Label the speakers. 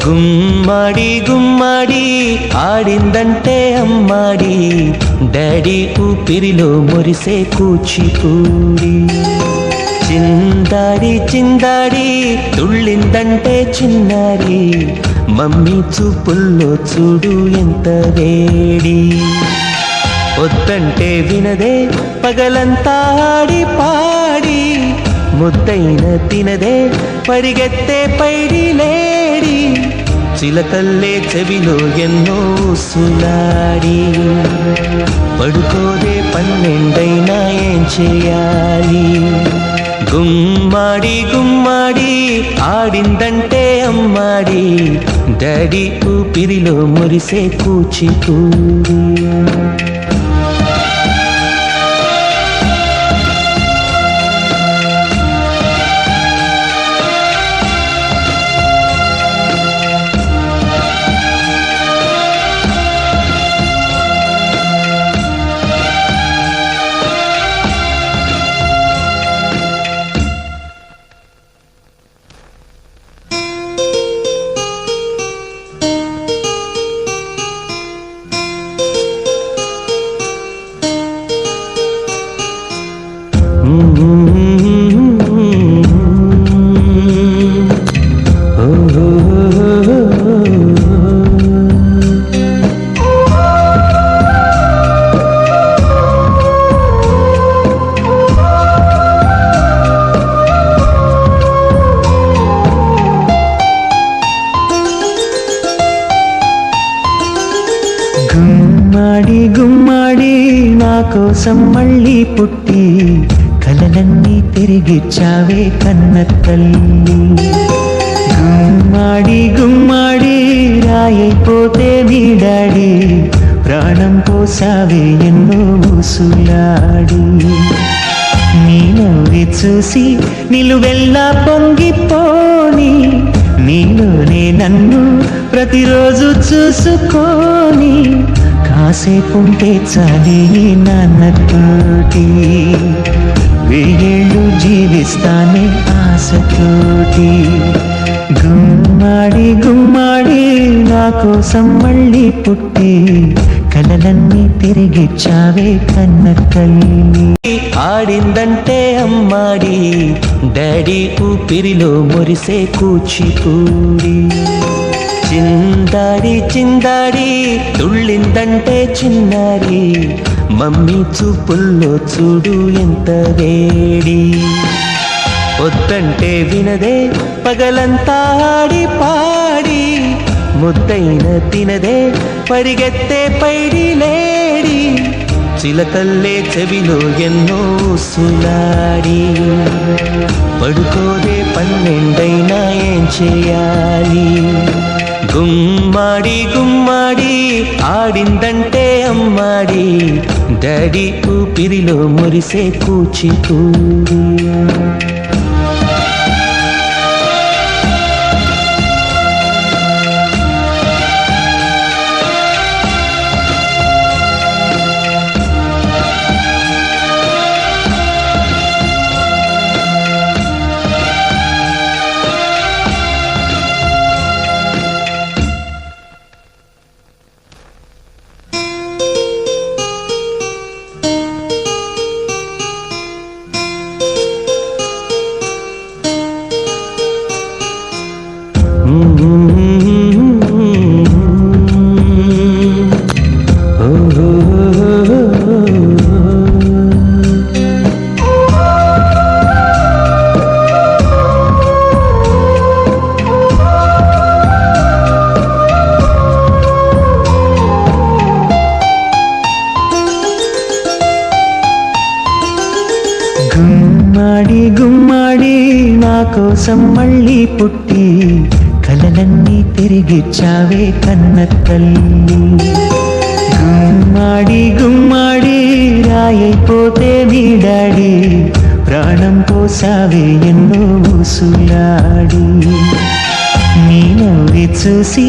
Speaker 1: గుమ్మడి గుమ్మడి ఆడిందంటే అమ్మాడి, daddy ఊపిరిలో మురిసే కూచిపూడి. చిందాడి చిందాడి తుళ్ళిందంటే చిన్నారి, మమ్మీ చూపుల్లో చూడు ఎంత వేడి. వద్దంటే వినదే పగలంతా ఆడి పాడి, ముద్దైన తినదే పరిగెత్తే పైడి లేడి. చిలకల్లే చెవిలో ఎన్నో సులాడి, పడుకోదే పన్నెండైనా ఏం చేయాలి. గుమ్మాడి గుమ్మాడి ఆడిందంటే అమ్మాడి, డాడీ ఊపిరిలో మురిసే కూచిపూడి.
Speaker 2: గుమ్మాడి గుమ్మాడి నా కోసం మళ్ళీ పుట్టి, కలలన్నీ తిరిగిచ్చావే కన్న తల్లి. గుమ్మాడి గుమ్మాడి రాయైపోతే మీ డాడీ, ప్రాణం పోసావే ఎన్నో ఊసులాడి. నీ నవ్వి చూసి నిలువెల్లా పొంగిపోని, నీలోనే నన్ను ప్రతిరోజు చూసుకొని, కాసేపుంటే చాలే నాన్నతోటి, వెయ్యేళ్ళు జీవిస్తానే ఆశతోటి. గుమ్మాడి గుమ్మాడి నా కోసం మళ్ళీ పుట్టి, కలలన్నీ తిరిగిచ్చావే కన్న తల్లి.
Speaker 1: ఆడిందంటే అమ్మాడి, డాడీ ఊపిరిలో మురిసే కూచిపూడి. చిందాడి చిందాడి తుళ్ళిందంటే చిన్నారి, మమ్మీ చూపుల్లో చూడు ఎంత వేడి. వద్దంటే వినదే పగలంతా ఆడి పాడి, ముద్దైన తినదే పరిగెత్తే పైడి లేడి. చిలకల్లే చెవిలో ఎన్నో సులాడి, పడుకోదే పన్నెండైనా ఏం చేయాలి. గుమ్మాడి గుమ్మాడి ఆడిందంటే అమ్మాడి, డాడీ ఊపిరిలో మురిసే కూచిపూడి.
Speaker 2: గుమ్మాడి గుమ్మాడి నా కోసం మళ్ళీ పుట్టి, కలలన్నీ తిరిగిచ్చావే కన్న తల్లి. గుమ్మాడి గుమ్మాడి రాయైపోతే మీ డాడీ, ప్రాణం పోసావే ఎన్నో ఊసులాడి. నీ నవ్వి చూసి